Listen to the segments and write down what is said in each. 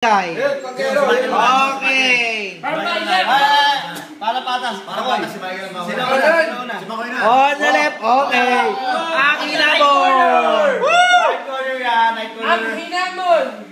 Okay. Para patas. Para patas si Michael ang bawal. Si Makoy na. On the left. Okay. Ang hinamon. Night corner yan. Night corner. Ang hinamon.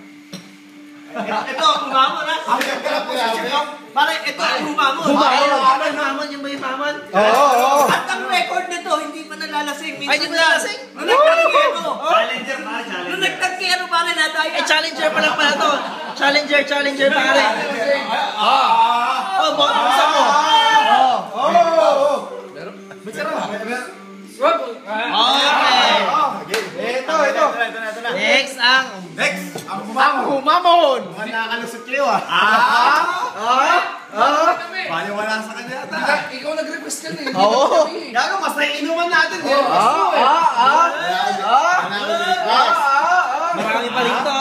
Ito, humamon ha. Ang gagawin posisyon. Pare, ito ang humamon. Humamon yung ba yung humamon? Oo. At ang record nito, hindi pa nalalasing. Ay, hindi pa nalalasing? Nung nagtangkero. Challenger, pare. Nung nagtangkero, pare, nadaya. Eh, challenger pa lang pala to. Challenger pare. Oh, buksa mo. Okay. Ito na. Next ang humamon. Mukhang nakakalusot kayo Bali wala sa kanya ata. Ikaw nag-request ka na eh. Oo. Gago, mas naiinuman natin. Marami pa rito.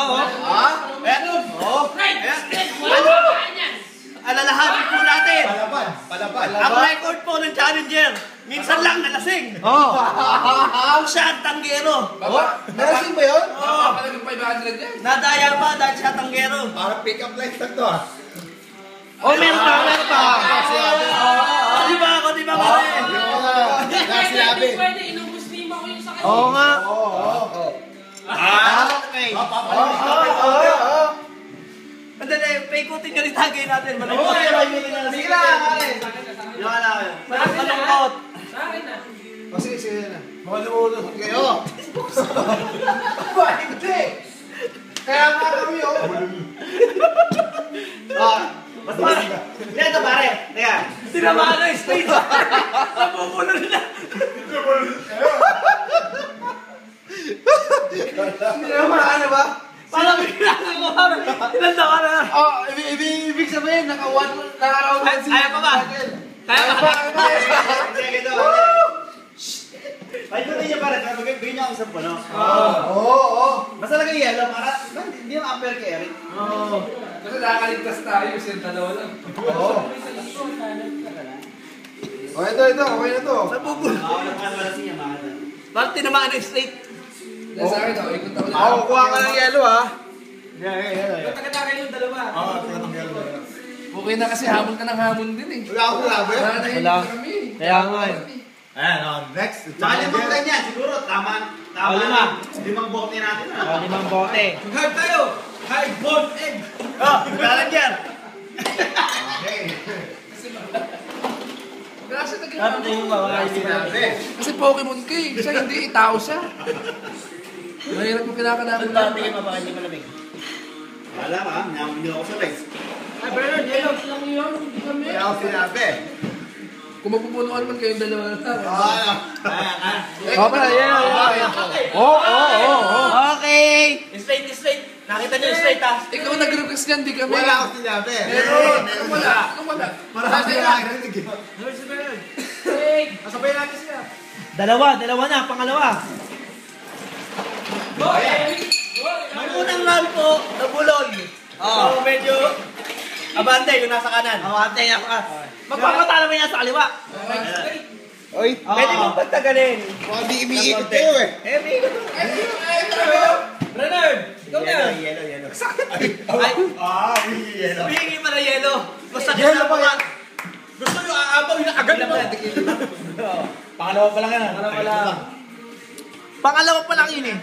Alalahanin po natin. Palaban. Ang record po ng challenger, minsan lang nalasing. Siya ang tanggero. Nalasing ba yun? Talagang 500 yan. Nadaya pa dahil siya tanggero. Para pick up lines lang to Oh, meron pa. Di ba pare? Sinabi. Pwede, inubos ni Ima ko yung sa kanya. Oo nga. Okay. Andali, paikutin nyo rin tagay natin. Sige na, pare. Yung ala kayo. Malungkot. Sa akin na. Sige na. Malumulusot kayo. Hindi. Kaya nga kami Ito pare. Teka. Tinamaan na yung stage. Napupuno na. Hindi naman ano ba? Parang bigla ko pare. Ilan ka na? Ibig sabihin, naka-round Kaya pa ba? Kaya pa? Sige ito. Ay, ito niya pare. Bigyan niya ako sa puno. Oo. Basta lagay yellow para hindi yung upper carry. Kasi nakakaligtas tayo kasi yung dalawa lang. Oo. Ito. Okay na to. Napupuno. Ako na pala siya mahal. Bakit tinamaan na straight? Sa akin na, ikot ako na. Ako, kuha ka ng yellow ha. Yeah. Taga-taga yung dalawa. Oo, Okay na kasi hamon ka ng hamon din eh. Wala akong labi. Wala. Kami. Kaya nga eh. Ayan, next. Malimang ganyan, siguro. Tama. Lima. Limang bote natin. 5 bote. Hard tayo. Hard boiled egg. Lalagyan. Okay. Kasi Ano na yung mga Sinabi. Kasi Pokemon ka eh. Siya hindi, tao siya. Mahirap mo kinakanakan lang. Tingin pa baka hindi malamig. Wala ka, hindi ako sa legs. Ay, Bernard, yellow lang yun. Hindi kami. Wala akong sinabi. Kung mapupunuan man kayong dalawa na lang. Okay, yan. Okay. Straight. Nakita niyo yung straight ha? Ikaw nag-request yan, di kami. Wala akong sinabi. Meron. Wala. Marami na nakarinig. Masabay natin siya. Dalawa na, pangalawa. Ang unang round po, nabulol. So medyo abante yung nasa kanan. Awante niya pa. Magpapatalo mo niya sa kaliwa. Oy. Pwede mong pagtagalin. Hindi umiikot kayo eh. Bernard, ikaw na. Yellow. Yellow. Humingi pa na yellow. Basta kasama ka. Gusto nyo aapaw yung agad mo. Pangalawa pa lang yan. Pangalawa pa lang yun eh.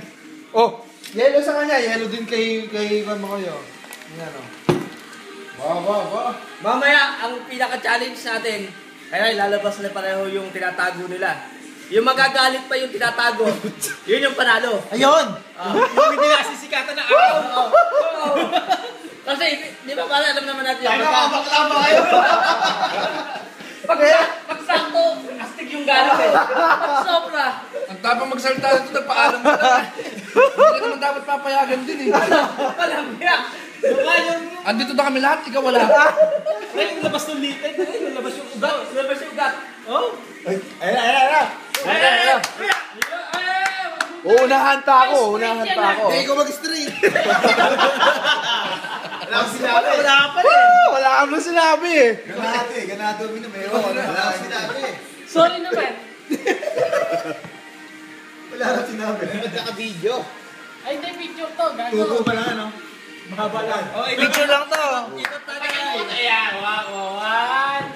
Oh, yellow sa kanya. Yellow din kay Mama Koyo. Yan o. Ba. Mamaya, ang pinaka-challenge natin, ay lalabas na pareho yung tinatago nila. Yung magagalit pa yung tinatago, yun yung panalo. Ayun. Yung hindi nasisikatan na araw. Kasi, di ba para alam naman natin yung Bakla kayo. pagsakto, astig yung galit eh. Sobra. Ang tapang magsalita ito, nagpaalam mo na. Hindi naman dapat papayagan din eh. Palamya. Andito na kami lahat, ikaw wala. Ay, yung labas ng litid. Ay, yung labas yung ugat. Oh. Ayan. Unahan pa ako. Hindi ko mag-straight. Wala akong sinabi. Wala pa eh. Wala ka mo sinabi eh. Ganado mo na meron. Wala akong sinabi. Sorry naman. Wala akong sinabi. Nagkaka-video. Ay, hindi video to. Gago. Tuko pa lang ano. Mahaba lang. Picture lang to. Ayan, one.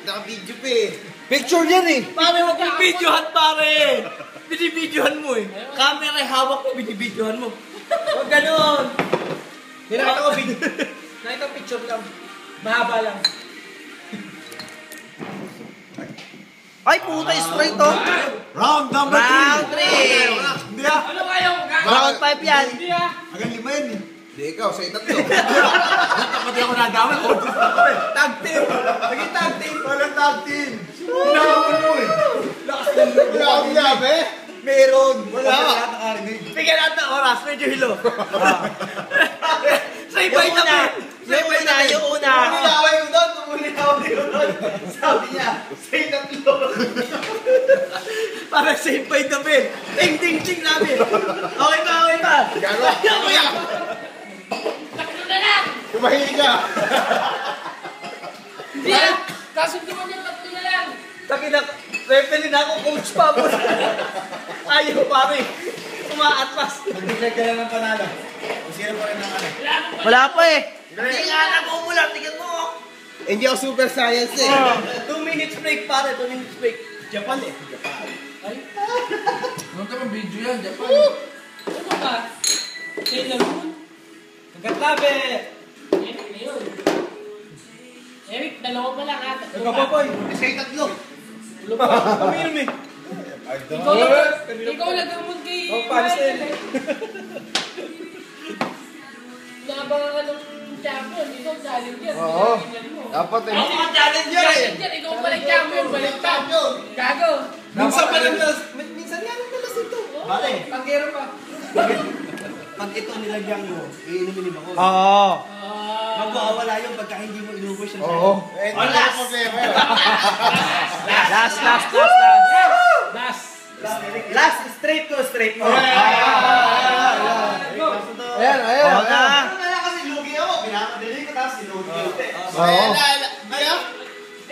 Naka-video pa eh. Picture yan eh. Pare, huwag mong videohan, pare. Binibidyohan mo eh. Camera hawak mo, binibidyohan mo. Huwag ganun. Nakita ko video. Nakita ko picture lang. Mahaba lang. Ay, puta, straight to. Round number 3. Round 3. Hindi ah. Ano kayo? Round 5 yan. Hanggang 5 yan eh. Hindi ikaw, sa itatlo. Pati ako nadamay. Audience na ako eh. Tag team. Naging tag team. Walang tag team. Hinahamon mo eh. Wala akong yabe. Meron. Wala. Bigyan natin ng oras. Medyo hilo. Say-bye na po. Yung una. Umulaway ko doon. Umulaway ko doon. Sabi niya, sa itatlo. Parang say-bye na po. Ting, ting, ting namin. Okay ba? Okay ba? Kuya. Kumahilig ka. Hindi, kasunod mo niya, tatlo na lang. Takina, referee na ako, coach pa po. Ayaw, pare. Umaatras. Mag-declare ka lang ng panalo. Kung sino pa rin ang ano. Wala pa eh. Hindi nga nag-umulan. Tingnan mo. Hindi ako super science eh. 2 minutes break, pare. 2 minutes break. Japan eh. Huwag ka video yan, Japan. Ano ba? Sailor Moon? Nagkatabi. Eric na yun. Eric, dalawa pa lang ata. Nagkapapoy. Sa itatlo. Uminom eh. Ikaw nag-amon kay... Oh, panis na yun. Nabangan ka ng champion. Ikaw challenger. Oo. Tingnan mo. Dapat eh. Ako ang challenger eh. Challenger, ikaw pala champion. Baliktad. Gago. Minsan pa lang minsan yan ang talas ito. Pare, Pangkero pa. pag ito nilagyan mo, iinumin ako. Oo. Magkakawala yun pagka hindi mo inubos yung Oo. Eh, wala akong problema yun. Last. Last. Last, straight ko, straight mo. Ayan. Oo na. Ano na lang kasi lugi ako, pinamadali ko tapos sinugi ulit. Oo. Kaya?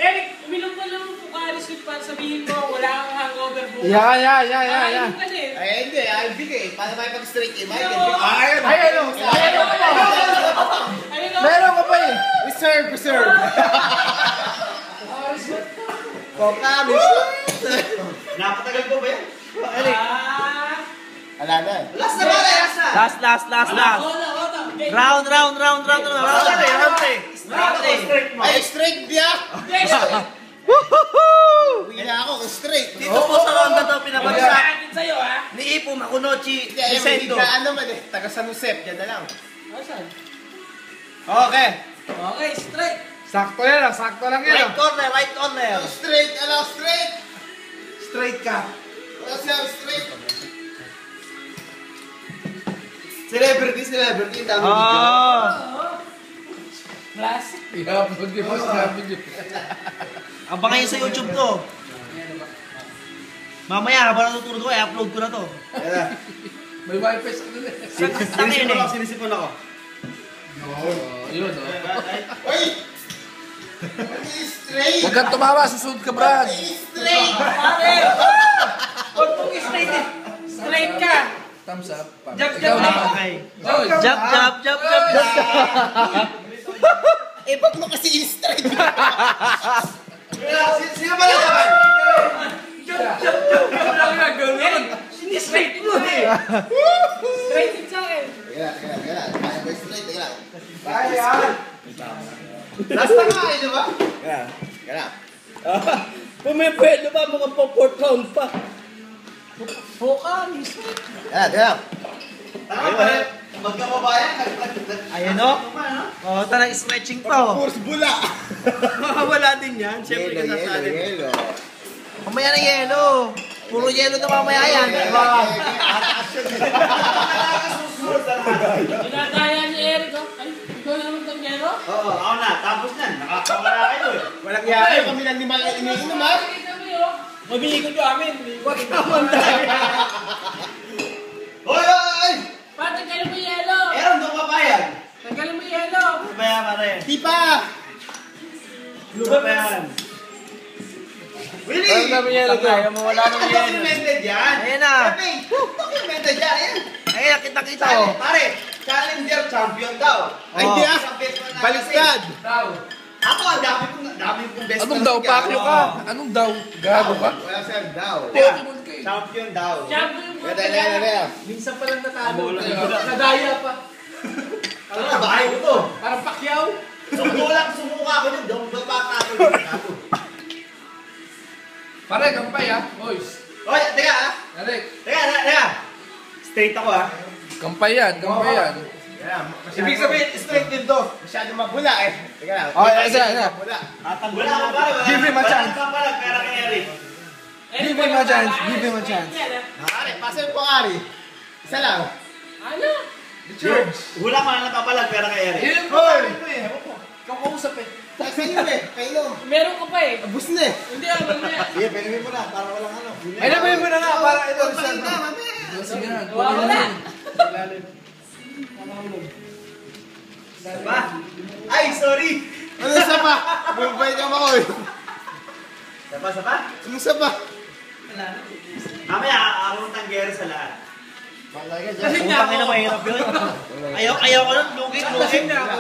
Eric, uminom ka lang kung alis yun para sabihin mo, wala kang hangover bukas. Yan. Ayun ka na eh. Ay, hindi. I'll bigay. Paano may pag-straight eh? Ayun. Ayun. Ayun o. Meron ka pa eh. Reserve. Koka, napatagal ko ba yan? Ala na. Last na ba? Last na. Last. Round 3. Ay, straight biya. Yes! Uwi na ako. Straight. Dito po sa ronda to pinabagsak Akin sa'yo ha. ni Ipo Makunochi Ay, Vicento. higaan naman eh. Taga San Josep. Yan na lang. Asan? Okay. Okay, straight. Sakto yan. Sakto lang Right corner. Straight. Straight. Straight ka. Wala siyang straight. Celebrity. Dami Oo. Classic. I-upload niyo po sa video. Abangan nyo sa YouTube to. Mamaya, habang natutulog ko, i-upload ko na to. May wifi sa kanila. Sinisipon ako. Yun, Uy! Straight. Huwag kang tumawa, susunod ka, Brad. Straight. Pare! Huwag mong straight eh. Straight ka. Thumbs up. Jab. Ikaw naman. Okay. Oy, Jab. Eh, ba't mo kasi straight? Sino ba naman? Jab. Wala nga ganun. Sinisstraight mo eh. Straight din sa akin. Teka. Kaya ba straight? Teka lang. Kaya. Last na nga eh, di ba? Teka lang. Pumipwede ba mga po 4th round pa? Teka lang. Magkababayan. Ayan o. Oh, tanang stretching pa oh. Force bula. Makawala din yan. Siyempre kasasali. Yelo. Mamaya na yelo. Puro yelo na mamaya yan. Ginagaya ni Eric oh. Ay, ikaw na naman tanggero? Oo, ako na. Tapos yan. Nakakawala kayo eh. Walang yaya. Kami lang limang iniinom ha. Pakita mo yun. Mabiikot yung amin. Huwag naman tayo. Hoy! Pa, tanggalin mo yung yelo. Meron doon papayag. Tanggalin mo yung yelo. Ano ba yan, pare? Tipa. Luba ba yan? Willie! Parang namin yelo ko. Wala nang documented yan. Ayan na. Documented yan. Ayan. Ayan, kita-kita Pare, oh. pare. Challenger champion daw. Ay, hindi ah. Isang beses na Baliktad. Daw. Ako, ang dami kong best Anong daw? Pakyo ka. Anong daw? Gago ka? Wala sir, daw. Pokemon ka eh. Champion daw. Champion mo Kaya. Minsan pa lang natalo. Nadaya pa. Ano na, bahay ko to. Parang Pacquiao. Sumuka ako yun. Doon ba ako? Pare, kampay ah. Boys. Oy, teka ah. Eric. Teka. Straight ako ah. Kampay yan. Kampay yan. Ibig sabihin, straight din to. Masyado mabula eh. Teka lang. Okay, isa. Wala ka pare. Give him a chance. Wala ka pare, pera kay Eric. Give him a chance. Give him a chance. Pare, pasin po Ari. Isa lang. Ano? George. Wala ka na nakapalag pera kay Eric. Yun yung Hoy! mo eh. Kakausap eh. Kayo eh. Kayo. Meron ka pa eh. Abus na eh. Hindi ako mamaya. Sige, pengin mo na. Para walang ano. Ay, nabayin mo na nga. Para ito. Sige na. Wala. Ba? Ay, sorry. Ano sa pa? Bumabay ka mo eh. Sapa? Ano sa pa? Mamaya, ako ng tanggero sa lahat. Kasi Kung nga tangin na ako. mahirap yun. Ayaw ko lang. Lugin na ako.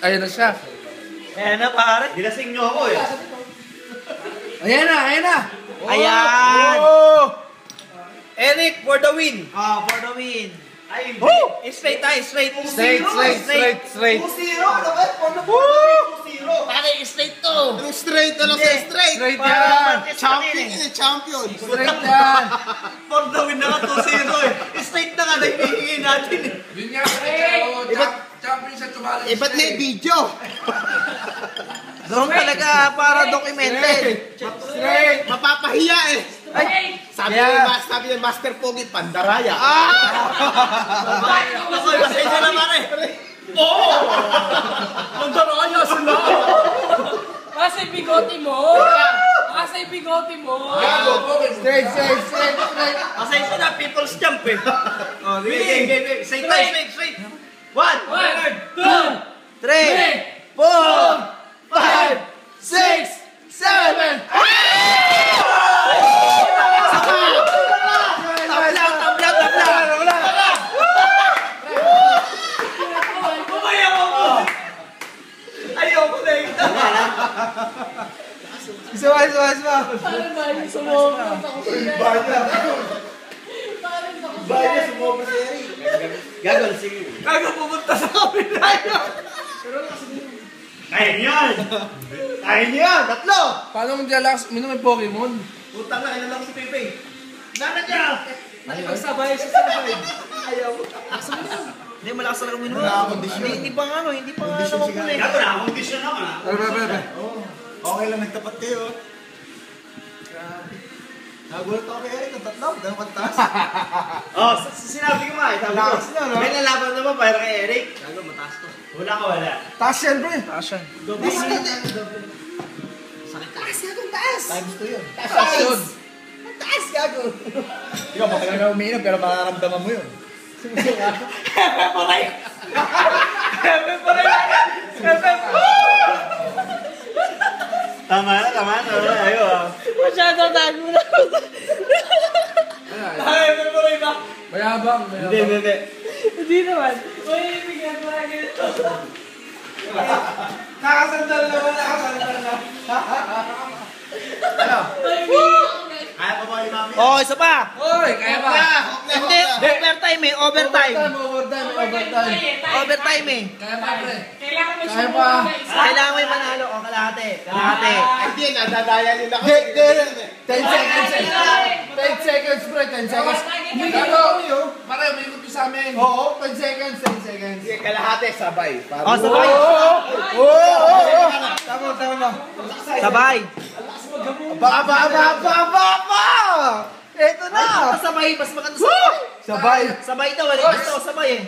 Ayan na siya. Kaya na pare. Dinasing nyo ako eh. Ayan na. Ayan! Oh! Eric, for the win. For the win. Ay, Straight tayo, straight. Straight. 2-0. Ano ba? For the win. 2-0. Pare, straight to. Anong straight? Anong straight? Straight Para yan. Marquez Champion Martinez. yun eh, champion. Straight yan. For the win na nga 2-0 eh. Straight na nga na hinihingi natin eh. Yun nga. Champion siya tumalo. Ba't may video? Doon talaga para documented. Straight. Mapapahiya eh. Ay! Sabi ni Master Pogi, pandaraya. Ako, pasensya na pare. Magdaraya sila. Kasi bigote mo. Straight. Pasensya na, people's jump eh. Game. Straight tayo, straight. 1, 1, 2, 3, 4, 5, 6, 7. Ayaw ko na yun. Isa. Parang ba yung sumobra ako sila? Bayan sumobra si Eric. Gagawin, sige. Kago pumunta sa kabila yun. Kaya niyan. Tatlo. Paano mo dialakas? Minum yung Pokemon. Utang na, lang si Pepe. Nana niya. Nakipagsabay sa sabay. Ayaw mo. Hindi, malakas talaga uminom. Hindi pa nga naman po eh. Gago na, kondisyon naman ah. Okay lang, nagtapat kayo. Nagulat ako kay Eric, ang tatlo, ganun kataas. Oh, sinabi ko nga eh. Sabi ko, Lakas niya, no? may nalaban naman para kay Eric. Gago, mataas to. Wala ka, wala. Taas yan, bro. Times 2 yun. Taas yun. Ikaw, matagal na umiinom, pero makaramdaman mo yun. Tama na. Ayaw ah. Masyado tago na. Mayabang. Hindi. Hindi naman. Uy, bigyan mo lang ito. Nakasandal naman. Kaya pa ba yung mami? Oh, isa pa. Oy, kaya ba? Hindi, overtime eh, overtime. Overtime eh. Kaya pa, pre. Kailangan mo Kaya sumobra pa. na isa. Kailangan may manalo. O, kalahati. Hindi, nadadaya nila ako. 10 seconds. 10 seconds, bro. 10 seconds. Gago. Pare, may ikot sa amin. Oo, 10 seconds. Sige, kalahati, sabay. Oh, sabay. Tama. Sabay. Ba! Eto na! Sabay, mas maganda sabay. Sabay daw, gusto ko sabay eh.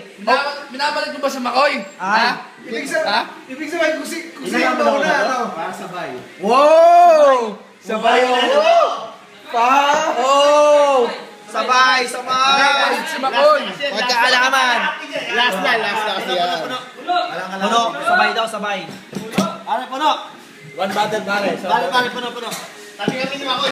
Binabalik mo ba sa Makoy? Ah. Ibig sabihin, kung sino ba una, ano? Para sabay. Wow! Sabay, Sabay. Binabalik si Makoy. Magkaalaman. Last na kasi yan. Puno, sabay daw, sabay. Puno. One battle pare. Puno. Tabi kami ni Mako.